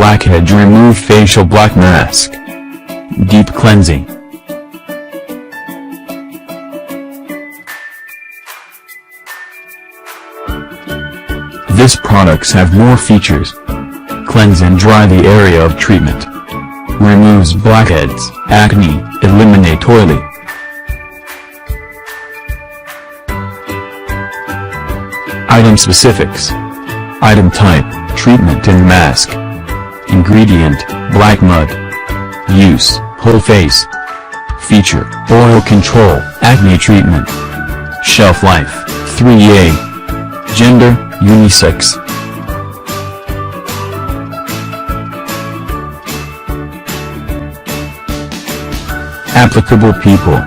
Blackhead Remove Facial Black Mask. Deep Cleansing. This products have more features. Cleanse and dry the area of treatment. Removes blackheads, acne, eliminate oily. Item specifics. Item type, treatment and mask. Ingredient, black mud. Use, whole face. Feature, oil control, acne treatment. Shelf life, 3A. Gender, unisex. Applicable people.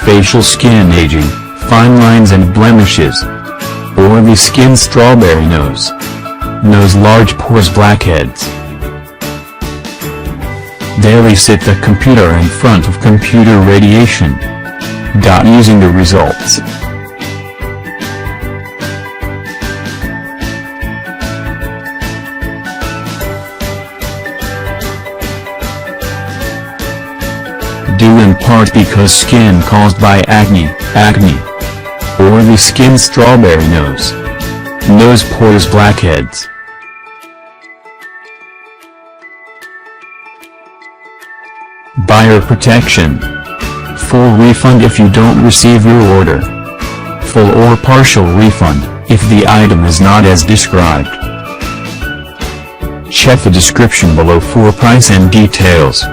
Facial skin aging, fine lines and blemishes. Oily skin, strawberry nose. Nose, large pores, blackheads. Daily sit the computer in front of computer radiation. Using the results. Due in part because skin caused by acne. Oily skin, strawberry nose. Nose, pores, blackheads. Buyer protection. Full refund if you don't receive your order. Full or partial refund, if the item is not as described. Check the description below for price and details.